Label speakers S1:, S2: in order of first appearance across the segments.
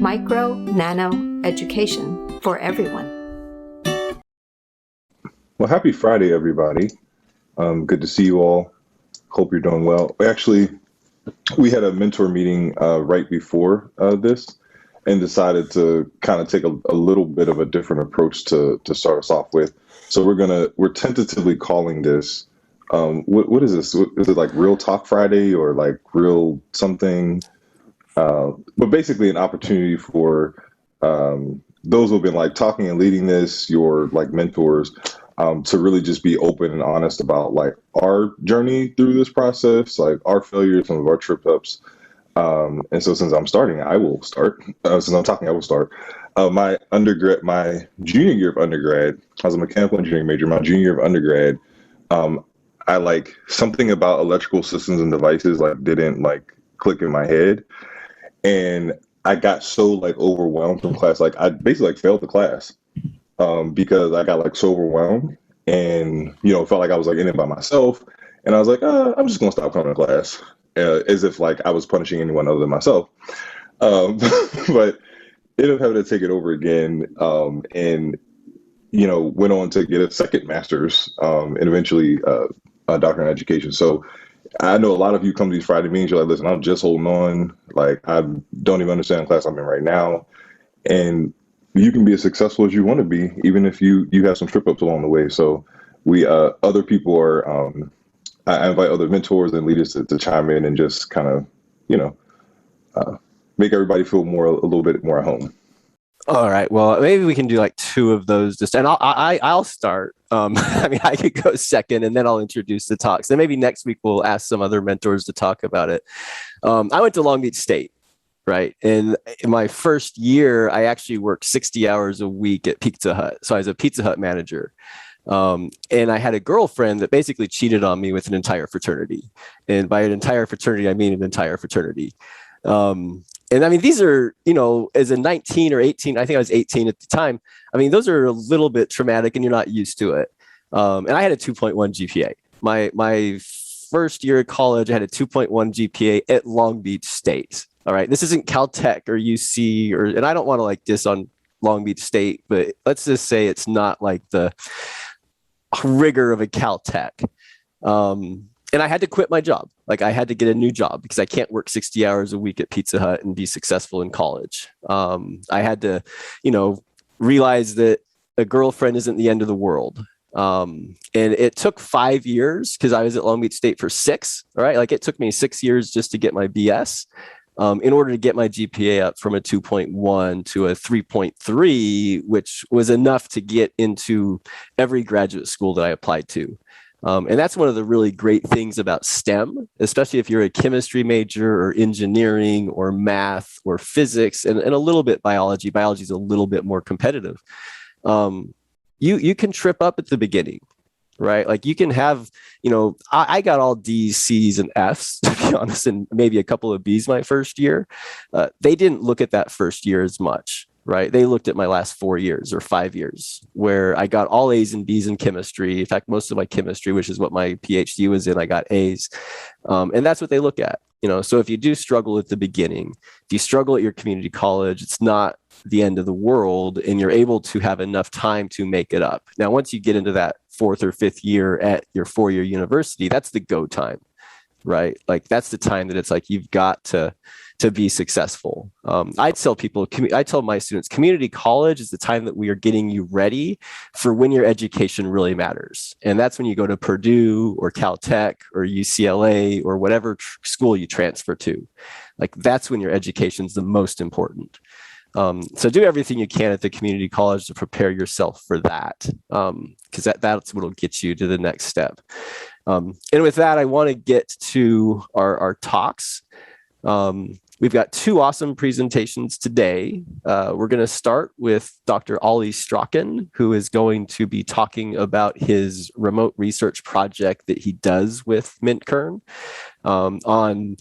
S1: micro, nano education for everyone.
S2: Well, happy Friday, everybody. Good to see you all. Hope you're doing well. Actually, we had a mentor meeting right before this and decided to kind of take a little bit of a different approach to start us off with. So we're tentatively calling this, what is this? Is it like Real Talk Friday or like Real something? But basically an opportunity for those who've been like talking and leading this, your like mentors, to really just be open and honest about like our journey through this process, like our failures, some of our trip ups. And so since I'm starting, I will start. Since I'm talking, I will start. My junior year of undergrad, I was a mechanical engineering major. My junior year of undergrad, I like something about electrical systems and devices like didn't like click in my head. And I got so like overwhelmed from class, like I basically like failed the class because I got like so overwhelmed and felt like I was like in it by myself. And I was like, I'm just gonna stop coming to class, as if like I was punishing anyone other than myself. But ended up having to take it over again, and went on to get a second master's, and eventually a doctorate in education. So I know a lot of you come to these Friday meetings, you're like, listen, I'm just holding on. Like, I don't even understand the class I'm in right now. And you can be as successful as you want to be, even if you have some trip ups along the way. So other people are, I invite other mentors and leaders to chime in and just kind of, make everybody feel a little bit more at home.
S3: All right. Well, maybe we can do like two of those and I'll start. I mean, I could go second and then I'll introduce the talks. Then maybe next week we'll ask some other mentors to talk about it. I went to Long Beach State, right? And in my first year, I actually worked 60 hours a week at Pizza Hut. So I was a Pizza Hut manager. And I had a girlfriend that basically cheated on me with an entire fraternity. And by an entire fraternity, I mean an entire fraternity. And I mean, these are, as a 19 or 18, I think I was 18 at the time. I mean, those are a little bit traumatic and you're not used to it. And I had a 2.1 GPA. My first year of college, I had a 2.1 GPA at Long Beach State. All right. This isn't Caltech or UC and I don't want to like diss on Long Beach State, but let's just say it's not like the rigor of a Caltech. And I had to quit my job. Like I had to get a new job because I can't work 60 hours a week at Pizza Hut and be successful in college. I had to, realize that a girlfriend isn't the end of the world. And it took 5 years because I was at Long Beach State for 6. All right. Like it took me 6 years just to get my BS. In order to get my GPA up from a 2.1 to a 3.3, which was enough to get into every graduate school that I applied to. And that's one of the really great things about STEM, especially if you're a chemistry major or engineering or math or physics and a little bit biology. Biology is a little bit more competitive. You can trip up at the beginning, right? Like you can have, I got all D's, C's, and F's, to be honest, and maybe a couple of B's my first year. They didn't look at that first year as much. Right. They looked at my last 4 years or 5 years where I got all A's and B's in chemistry. In fact, most of my chemistry, which is what my PhD was in, I got A's. And that's what they look at. So if you do struggle at the beginning, if you struggle at your community college, it's not the end of the world and you're able to have enough time to make it up. Now, once you get into that 4th or 5th year at your 4-year university, that's the go time, right? Like that's the time that it's like you've got to be successful. I tell my students, community college is the time that we are getting you ready for when your education really matters. And that's when you go to Purdue or Caltech or UCLA or whatever school you transfer to. Like that's when your education is the most important. So do everything you can at the community college to prepare yourself for that, because that's what will get you to the next step. And with that, I want to get to our talks. We've got 2 awesome presentations today. We're going to start with Dr. Ollie Strachan, who is going to be talking about his remote research project that he does with CURN on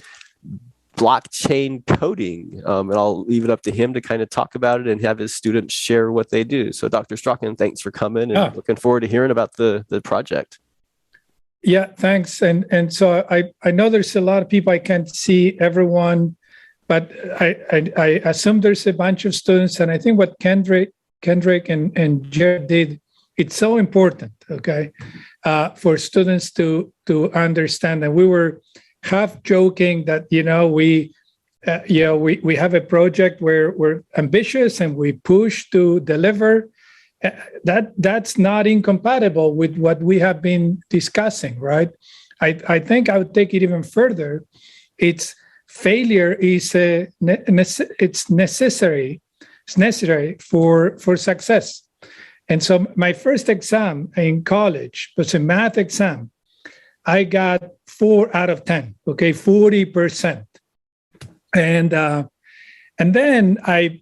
S3: blockchain coding. And I'll leave it up to him to kind of talk about it and have his students share what they do. So Dr. Strachan, thanks for coming and looking forward to hearing about the project.
S4: Yeah, thanks. And so I know there's a lot of people. I can't see everyone but I assume there's a bunch of students, and I think what Kendrick and Jared did, it's so important, okay, for students to understand. And we were half joking that, we have a project where we're ambitious and we push to deliver. That's not incompatible with what we have been discussing, right? I think I would take it even further. Failure is it's necessary. It's necessary for success. And so my first exam in college was a math exam. I got 4 out of 10, okay, 40%. And then I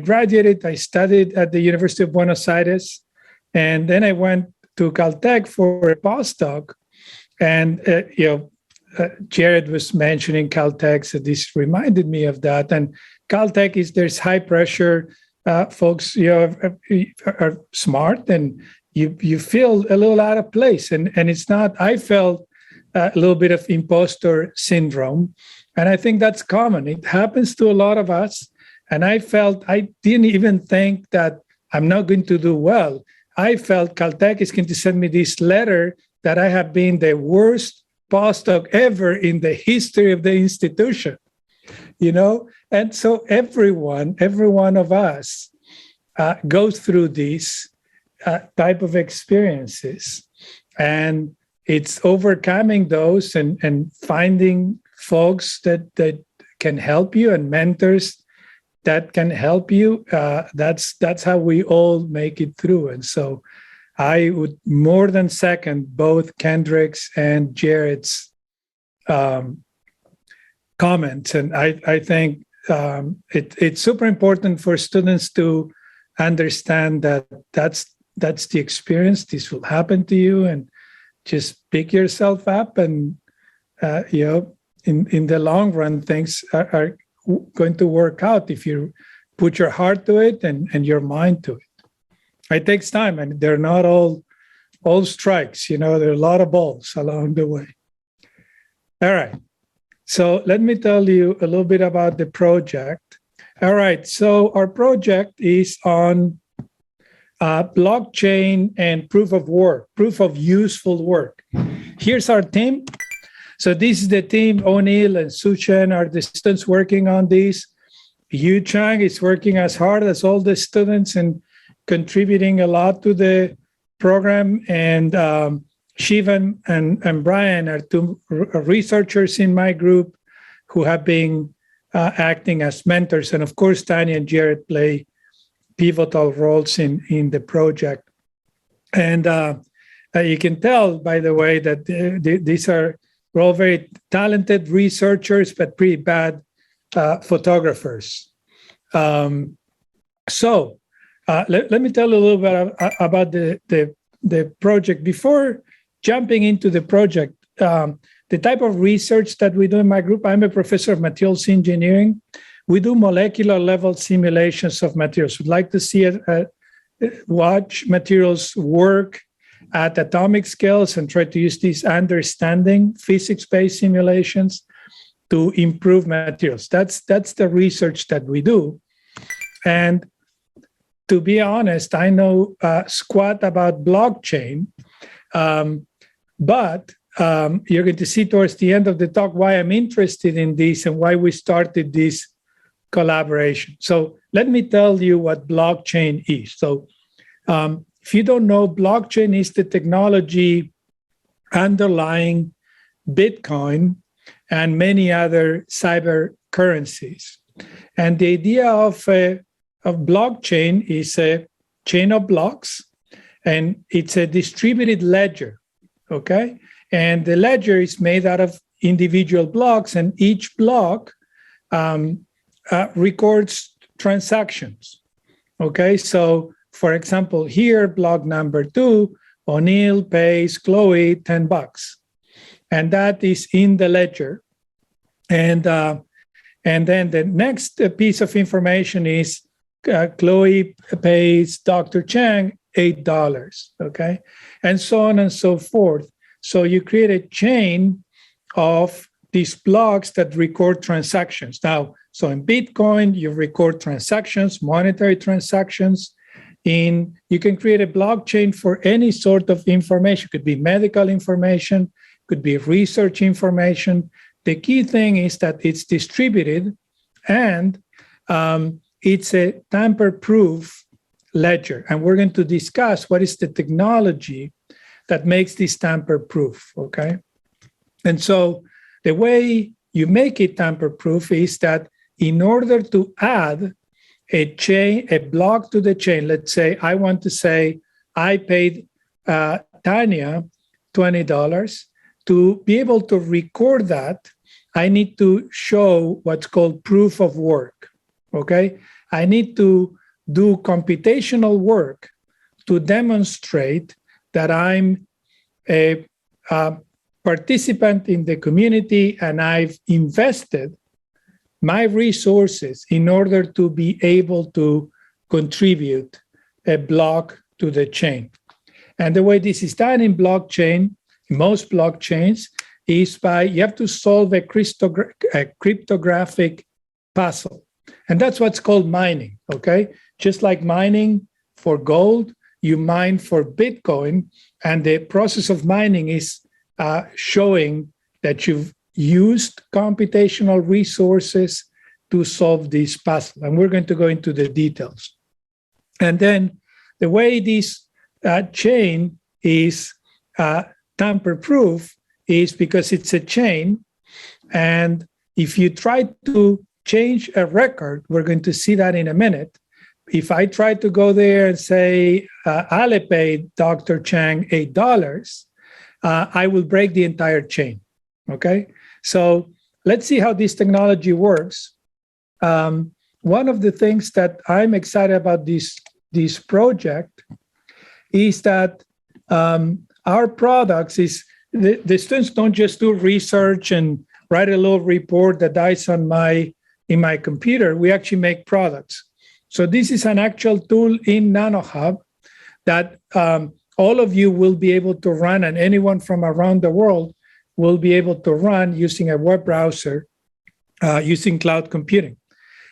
S4: graduated. I studied at the University of Buenos Aires, and then I went to Caltech for a postdoc. And Jared was mentioning Caltech, so this reminded me of that. And Caltech there's high pressure. Folks, are smart, and you feel a little out of place. And it's not. I felt a little bit of imposter syndrome, and I think that's common. It happens to a lot of us. And I didn't even think that I'm not going to do well. I felt Caltech is going to send me this letter that I have been the worst postdoc ever in the history of the institution, And so every one of us goes through these type of experiences, and it's overcoming those and finding folks that can help you and mentors that can help you. That's how we all make it through. And so I would more than second both Kendrick's and Jared's comments. And I think it's super important for students to understand that that's the experience. This will happen to you, and just pick yourself up. And in the long run, things are going to work out if you put your heart to it and your mind to it. It takes time, and they're not all strikes. There are a lot of balls along the way. All right. So let me tell you a little bit about the project. All right. So our project is on blockchain and proof of useful work. Here's our team. So this is the team. O'Neill and Strachan are the students working on this. Yu Chang is working as hard as all the students and contributing a lot to the program. And Shivan and Brian are two researchers in my group who have been acting as mentors. And of course, Tanya and Jared play pivotal roles in the project. And you can tell, by the way, that we're all very talented researchers, but pretty bad photographers. So let me tell you a little bit about the project. Before jumping into the project, the type of research that we do in my group, I'm a professor of materials engineering. We do molecular level simulations of materials. We'd like to watch materials work at atomic scales and try to use these understanding physics-based simulations to improve materials. That's the research that we do. And to be honest, I know squat about blockchain, but you're going to see towards the end of the talk why I'm interested in this and why we started this collaboration. So let me tell you what blockchain is. So if you don't know, blockchain is the technology underlying Bitcoin and many other cyber currencies. And the idea of blockchain is a chain of blocks, and it's a distributed ledger, okay? And the ledger is made out of individual blocks, and each block records transactions, okay? So, for example, here, block number 2, O'Neill pays Chloe $10, and that is in the ledger. And then the next piece of information is Chloe pays Dr. Chang $8, okay? And so on and so forth. So you create a chain of these blocks that record transactions. Now, so in Bitcoin, you record transactions, monetary transactions. You can create a blockchain for any sort of information. It could be medical information, could be research information. The key thing is that it's distributed and it's a tamper-proof ledger. And we're going to discuss what is the technology that makes this tamper-proof, okay? And so the way you make it tamper-proof is that in order to add a block to the chain, let's say I want to say I paid Tanya $20. To be able to record that, I need to show what's called proof of work, okay? I need to do computational work to demonstrate that I'm a participant in the community and I've invested my resources in order to be able to contribute a block to the chain. And the way this is done in blockchain, most blockchains, is by you have to solve a cryptographic puzzle. And that's what's called mining, okay? Just like mining for gold, you mine for Bitcoin, and the process of mining is showing that you've used computational resources to solve this puzzle. And we're going to go into the details. And then the way this chain is tamper-proof is because it's a chain. And if you try to change a record, we're going to see that in a minute. If I try to go there and say, Ale paid Dr. Chang $8, I will break the entire chain, okay? So let's see how this technology works. One of the things that I'm excited about this project is that our products is, the students don't just do research and write a little report that dies in my computer. We actually make products. So this is an actual tool in nanoHUB that all of you will be able to run, and anyone from around the world will be able to run using a web browser, using cloud computing.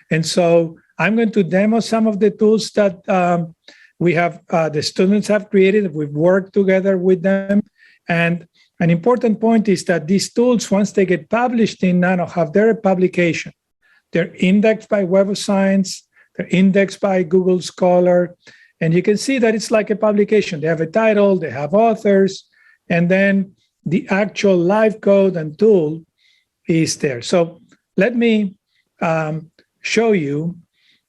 S4: And so I'm going to demo some of the tools that we have, the students have created. We've worked together with them. And an important point is that these tools, once they get published in nanoHUB, they're a publication. They're indexed by Web of Science. They're indexed by Google Scholar. And you can see that it's like a publication. They have a title, they have authors, and then the actual live code and tool is there. So let me show you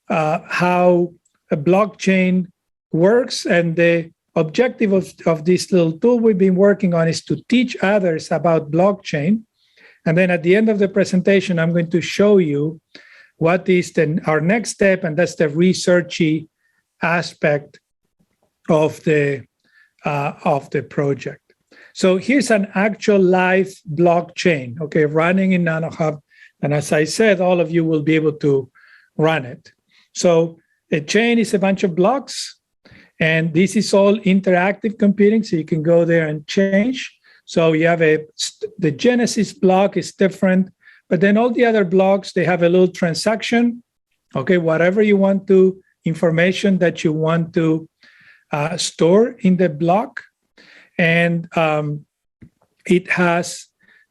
S4: how a blockchain works. And the objective of this little tool we've been working on is to teach others about blockchain. And then at the end of the presentation, I'm going to show you what is our next step, and that's the researchy aspect of the project. So here's an actual live blockchain, okay, running in nanoHUB. And as I said, all of you will be able to run it. So a chain is a bunch of blocks, and this is all interactive computing, so you can go there and change. So you have the Genesis block is different, but then all the other blocks, they have a little transaction, okay, whatever you want to, information that you want to store in the block. And it has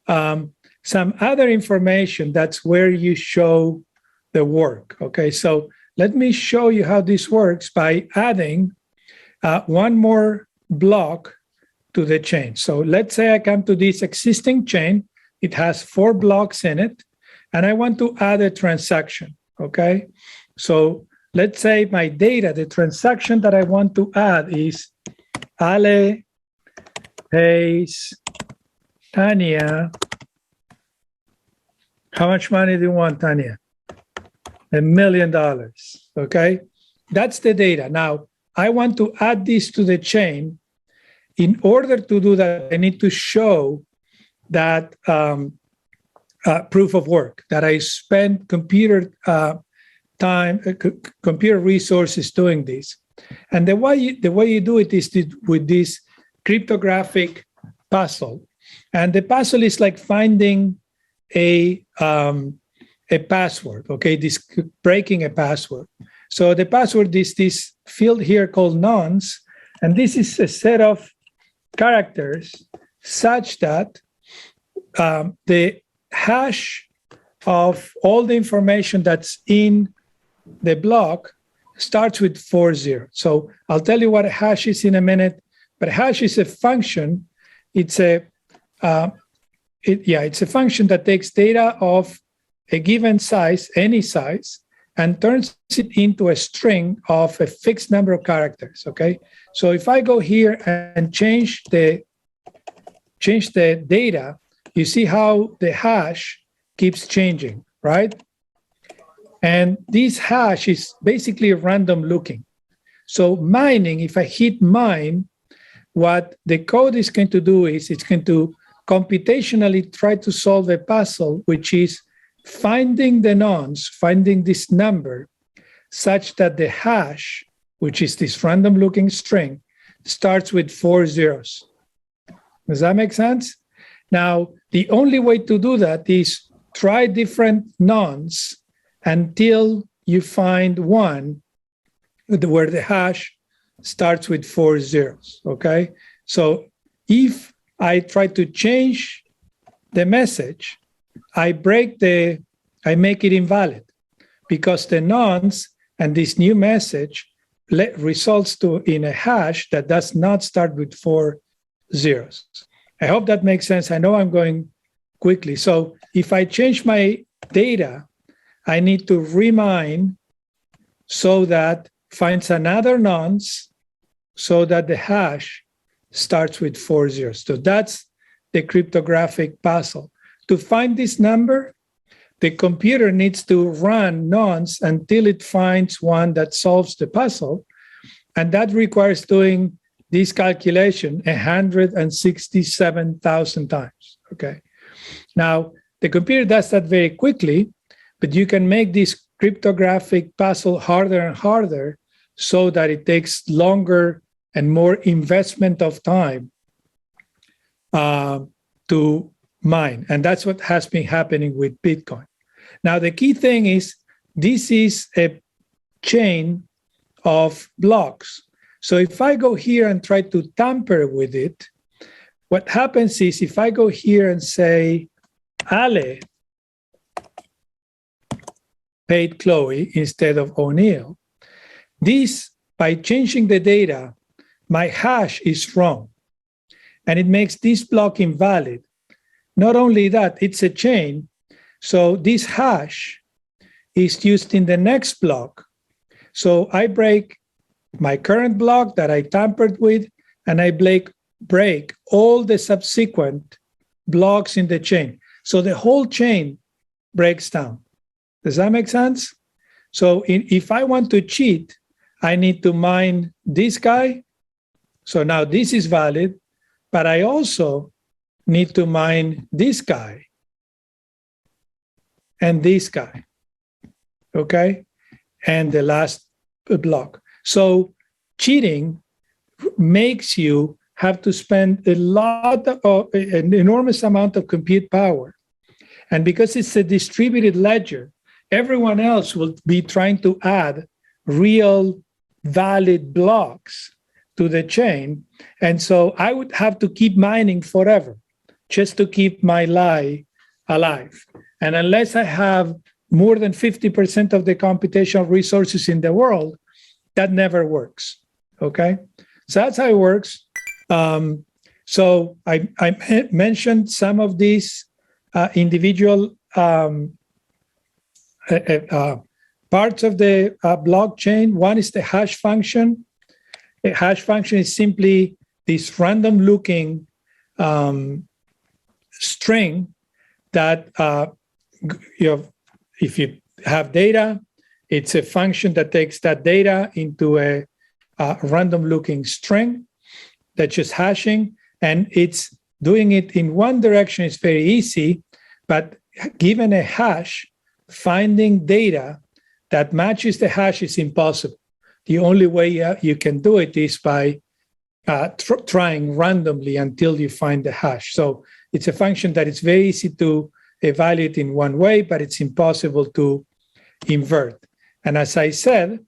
S4: some other information. That's where you show the work, okay? So let me show you how this works by adding one more block to the chain. So let's say I come to this existing chain. It has 4 blocks in it, and I want to add a transaction, okay? So let's say my data, the transaction that I want to add is Ale pays Tanya. How much money do you want, Tanya? $1 million, okay? That's the data. Now, I want to add this to the chain. In order to do that, I need to show that proof of work, that I spent computer time, computer resources doing this. And the way you do it is with this cryptographic puzzle. And the puzzle is like finding a password, okay? This breaking a password. So the password is this field here called nonce, and this is a set of characters such that the hash of all the information that's in the block starts with 40. So I'll tell you what a hash is in a minute, but a hash is a function. It's a it's a function that takes data of a given size, any size, and turns it into a string of a fixed number of characters, okay? So if I go here and change the data, you see how the hash keeps changing, right? And this hash is basically random looking. So mining, if I hit mine, what the code is going to do is it's going to computationally try to solve a puzzle, which is finding the nonce, finding this number, such that the hash, which is this random looking string, starts with 4 zeros. Does that make sense? Now, the only way to do that is try different nonce until you find one where the hash starts with 4 zeros, okay? So if I try to change the message, I make it invalid because the nonce and this new message results in a hash that does not start with 4 zeros. I hope that makes sense. I know I'm going quickly. So if I change my data, I need to remine so that finds another nonce so that the hash starts with 4 zeros. So that's the cryptographic puzzle. To find this number, the computer needs to run nonce until it finds one that solves the puzzle. And that requires doing this calculation 167,000 times, okay? Now, the computer does that very quickly, but you can make this cryptographic puzzle harder and harder so that it takes longer and more investment of time to mine. And that's what has been happening with Bitcoin. Now, the key thing is this is a chain of blocks. So if I go here and try to tamper with it, what happens is if I go here and say, Ale paid Chloe instead of O'Neill, this, by changing the data, my hash is wrong. And it makes this block invalid. Not only that, it's a chain. So this hash is used in the next block. So I break my current block that I tampered with, and I break all the subsequent blocks in the chain. So the whole chain breaks down. Does that make sense? So if I want to cheat, I need to mine this guy. So now this is valid, but I also need to mine this guy and this guy, okay? And the last block. So cheating makes you have to spend an enormous amount of compute power. And because it's a distributed ledger, everyone else will be trying to add real valid blocks to the chain. And so I would have to keep mining forever just to keep my lie alive. And unless I have more than 50% of the computational resources in the world, that never works, okay? So that's how it works. So I mentioned some of these individual parts of the blockchain. One is the hash function. A hash function is simply this random looking string that if you have data, it's a function that takes that data into a random looking string that's just hashing, and it's doing it in one direction. It's very easy, but given a hash, finding data that matches the hash is impossible. The only way you can do it is by trying randomly until you find the hash. So it's a function that is very easy to evaluate in one way, but it's impossible to invert. And as I said,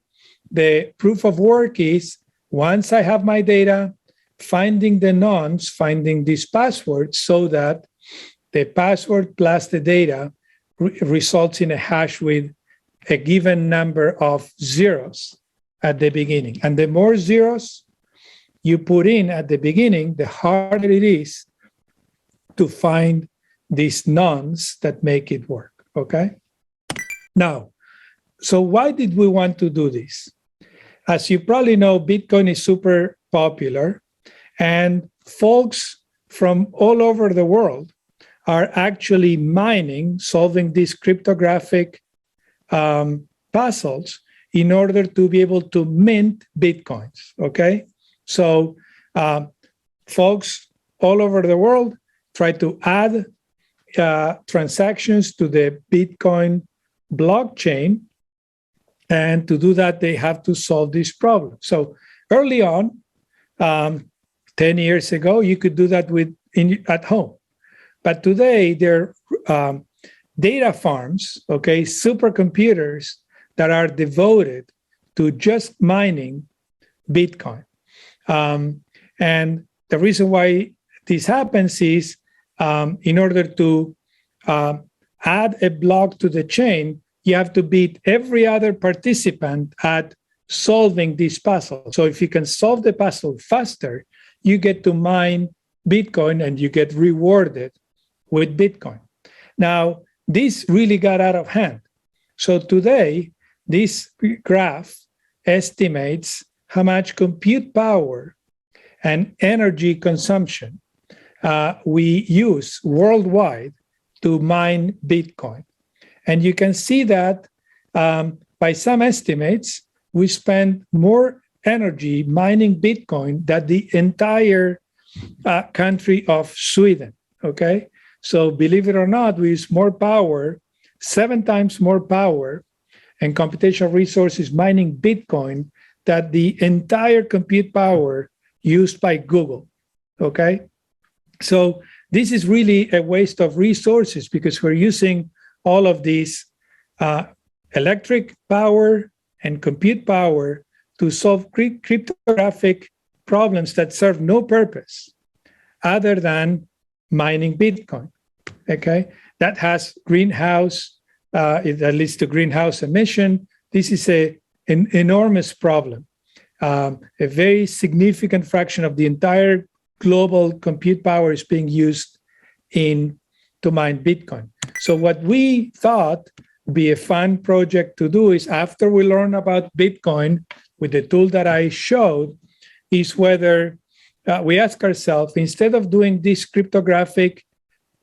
S4: the proof of work is once I have my data, finding the nonce, finding these passwords so that the password plus the data results in a hash with a given number of zeros at the beginning. And the more zeros you put in at the beginning, the harder it is to find these nonce that make it work, okay? Now, so why did we want to do this? As you probably know, Bitcoin is super popular, and folks from all over the world are actually mining, solving these cryptographic puzzles in order to be able to mint Bitcoins, okay? So folks all over the world try to add transactions to the Bitcoin blockchain. And to do that, they have to solve this problem. So early on, 10 years ago, you could do that at home. But today, there are data farms, okay, supercomputers that are devoted to just mining Bitcoin. And the reason why this happens is in order to add a block to the chain, you have to beat every other participant at solving this puzzle. So if you can solve the puzzle faster, you get to mine Bitcoin and you get rewarded with Bitcoin. Now, this really got out of hand. So today, this graph estimates how much compute power and energy consumption we use worldwide to mine Bitcoin. And you can see that by some estimates, we spend more energy mining Bitcoin than the entire country of Sweden, okay? So believe it or not, we use more power, 7 times more power and computational resources mining Bitcoin than the entire compute power used by Google, okay? So this is really a waste of resources because we're using all of these electric power and compute power to solve cryptographic problems that serve no purpose other than mining Bitcoin, okay? That has greenhouse, that leads to greenhouse emission. This is an enormous problem. A very significant fraction of the entire global compute power is being used to mine Bitcoin. So what we thought would be a fun project to do is after we learn about Bitcoin with the tool that I showed, is whether we ask ourselves, instead of doing these cryptographic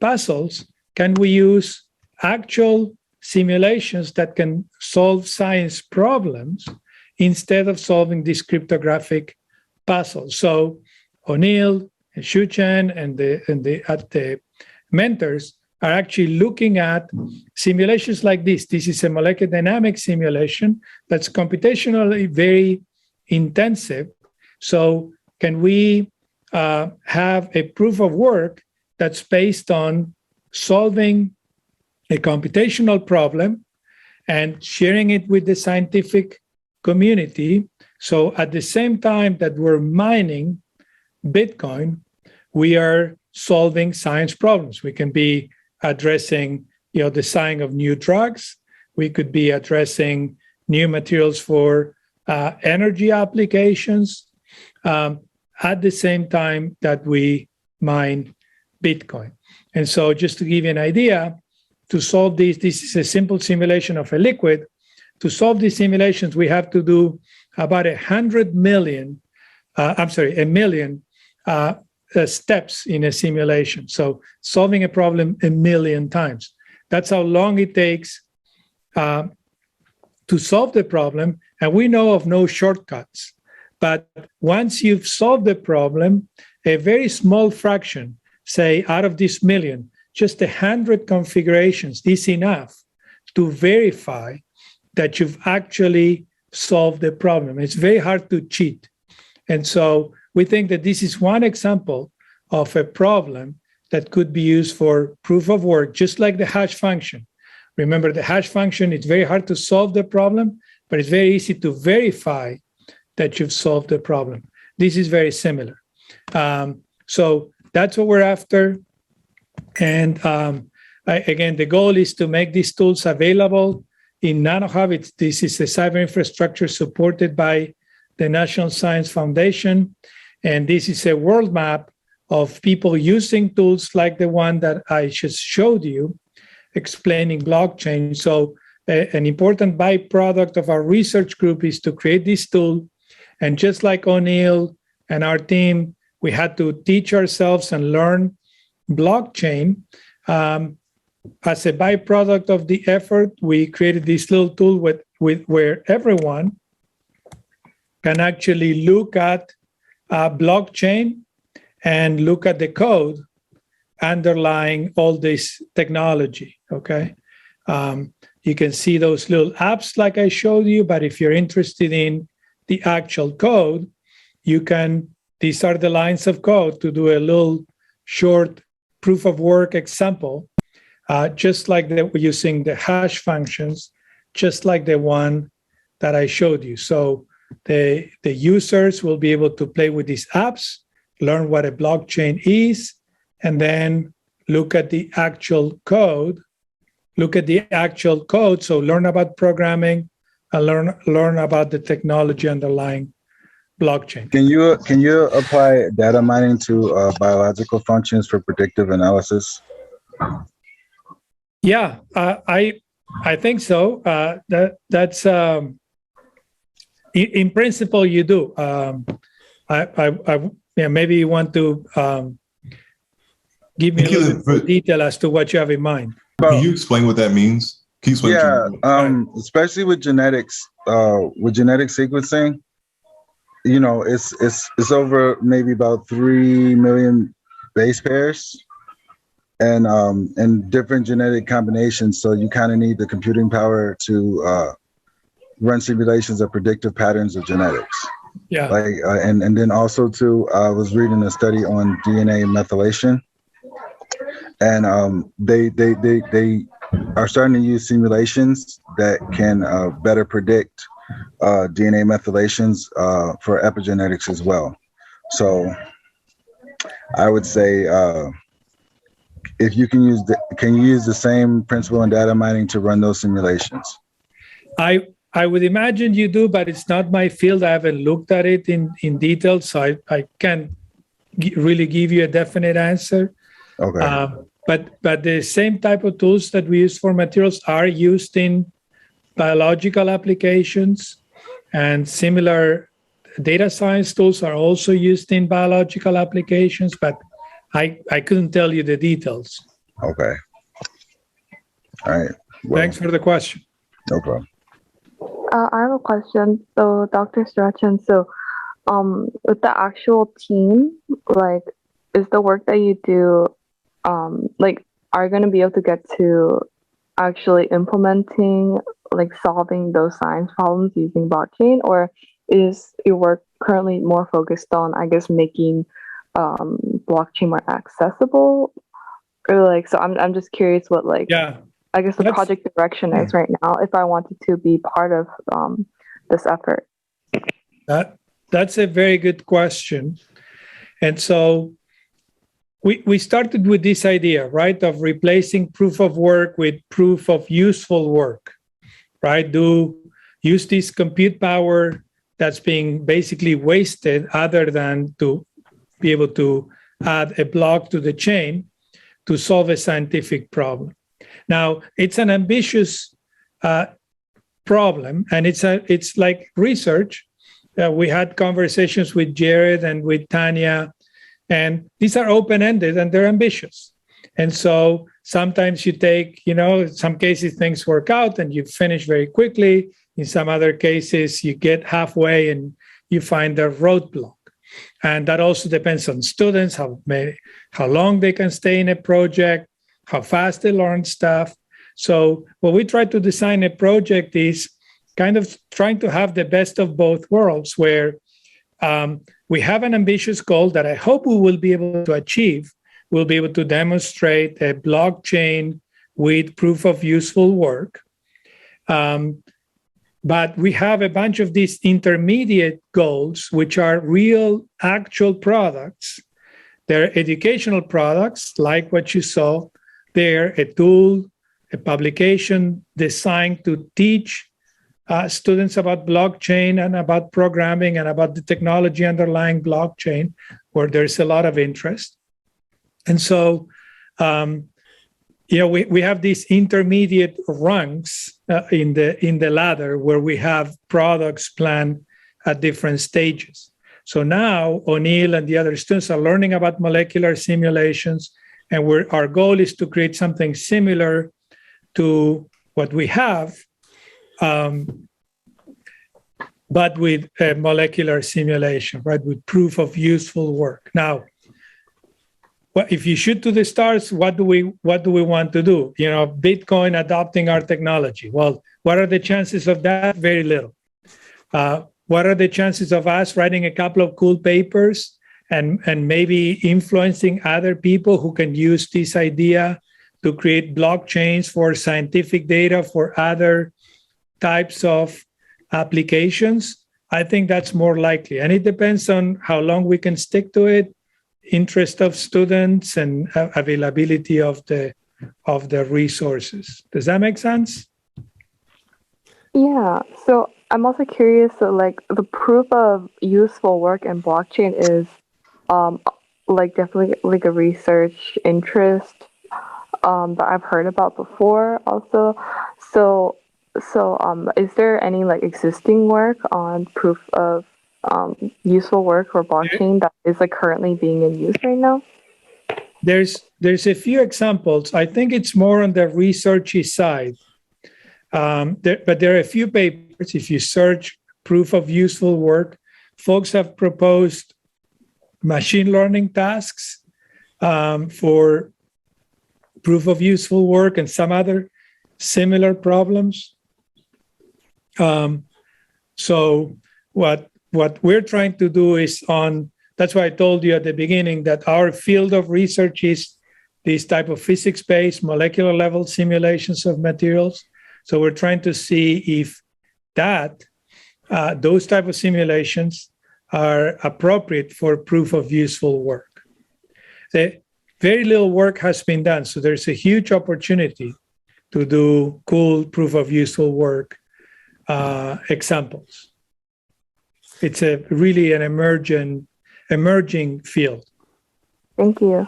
S4: puzzles, can we use actual simulations that can solve science problems instead of solving these cryptographic puzzles? So O'Neill and Strachan and the mentors are actually looking at simulations like this. This is a molecular dynamics simulation that's computationally very intensive. So can we have a proof of work that's based on solving a computational problem and sharing it with the scientific community? So at the same time that we're mining Bitcoin, we are solving science problems. We can be addressing, the design of new drugs. We could be addressing new materials for energy applications at the same time that we mine Bitcoin. And so just to give you an idea, to solve this is a simple simulation of a liquid. To solve these simulations, we have to do about 100 million, a million steps in a simulation. So solving a problem 1 million times. That's how long it takes to solve the problem. And we know of no shortcuts. But once you've solved the problem, a very small fraction, say out of this million, just 100 configurations is enough to verify that you've actually solved the problem. It's very hard to cheat. And so we think that this is one example of a problem that could be used for proof of work, just like the hash function. Remember, the hash function, it's very hard to solve the problem, but it's very easy to verify that you've solved the problem. This is very similar. So that's what we're after. And again, the goal is to make these tools available in nanoHUB. This is a cyber infrastructure supported by the National Science Foundation. And this is a world map of people using tools like the one that I just showed you, explaining blockchain. So an important byproduct of our research group is to create this tool. And just like O'Neill and our team, we had to teach ourselves and learn blockchain. As a byproduct of the effort, we created this little tool where everyone can actually look at blockchain and look at the code underlying all this technology, okay? You can see those little apps like I showed you, but if you're interested in the actual code, these are the lines of code to do a little short proof of work example, just like that we're using the hash functions, just like the one that I showed you. So the users will be able to play with these apps, learn what a blockchain is, and then look at the actual code. So learn about programming and learn about the technology underlying blockchain.
S5: Can you apply data mining to biological functions for predictive analysis?
S4: Yeah, I think so. That's in principle you do. Maybe you want to give me a little bit more detail as to what you have in mind.
S2: Can you explain what that means? Can you explain?
S5: Yeah, especially with genetics, with genetic sequencing, it's over maybe about 3 million base pairs, and different genetic combinations. So you kind of need the computing power to run simulations of predictive patterns of genetics.
S4: Yeah.
S5: And then also too, I was reading a study on DNA methylation, and they are starting to use simulations that can better predict DNA methylations for epigenetics as well. So I would say, if you can you use the same principle in data mining to run those simulations?
S4: I would imagine you do, but it's not my field. I haven't looked at it in detail, so I can't really give you a definite answer.
S5: Okay.
S4: But the same type of tools that we use for materials are used in biological applications, and similar data science tools are also used in biological applications, but I couldn't tell you the details.
S5: Okay. All right. Well,
S4: thanks for the question.
S5: No problem.
S6: I have a question. So, Dr. Strachan, with the actual team, is the work that you do, are you going to be able to get to actually implementing, solving those science problems using blockchain, or is your work currently more focused on, making blockchain more accessible? Or so I'm just curious what the project direction is right now, if I wanted to be part of this effort.
S4: That's a very good question. And so we started with this idea, right, of replacing proof of work with proof of useful work, right? Use this compute power that's being basically wasted other than to be able to add a block to the chain to solve a scientific problem. Now, it's an ambitious problem, and it's like research. We had conversations with Jared and with Tanya, and these are open-ended and they're ambitious. And so sometimes you take, in some cases things work out and you finish very quickly. In some other cases, you get halfway and you find a roadblock. And that also depends on students, how long they can stay in a project, how fast they learn stuff. So what we try to design a project is kind of trying to have the best of both worlds, where we have an ambitious goal that I hope we will be able to achieve, will be able to demonstrate a blockchain with proof of useful work. But we have a bunch of these intermediate goals, which are real, actual products. They're educational products, like what you saw. They're a tool, a publication designed to teach students about blockchain and about programming and about the technology underlying blockchain, where there's a lot of interest. And so, we have these intermediate rungs in the ladder where we have products planned at different stages. So now O'Neill and the other students are learning about molecular simulations, and our goal is to create something similar to what we have, but with a molecular simulation, right? With proof of useful work. Now, if you shoot to the stars, what do we want to do? Bitcoin adopting our technology. Well, what are the chances of that? Very little. What are the chances of us writing a couple of cool papers and maybe influencing other people who can use this idea to create blockchains for scientific data for other types of applications? I think that's more likely. And it depends on how long we can stick to it, interest of students, and availability of the resources. Does that make sense?
S6: Yeah. So I'm also curious. So, like, the proof of useful work in blockchain is, definitely like a research interest that I've heard about before. Also, so is there any like existing work on proof of useful work for blockchain that is like currently being in use right now?
S4: There's a few examples. I think it's more on the researchy side, but there are a few papers. If you search proof of useful work, folks have proposed machine learning tasks for proof of useful work and some other similar problems. So what we're trying to do is that's why I told you at the beginning that our field of research is this type of physics-based molecular level simulations of materials. So we're trying to see if those type of simulations are appropriate for proof of useful work. Very little work has been done, so there's a huge opportunity to do cool proof of useful work examples. It's really an emerging field.
S6: Thank you.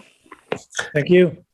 S4: Thank you.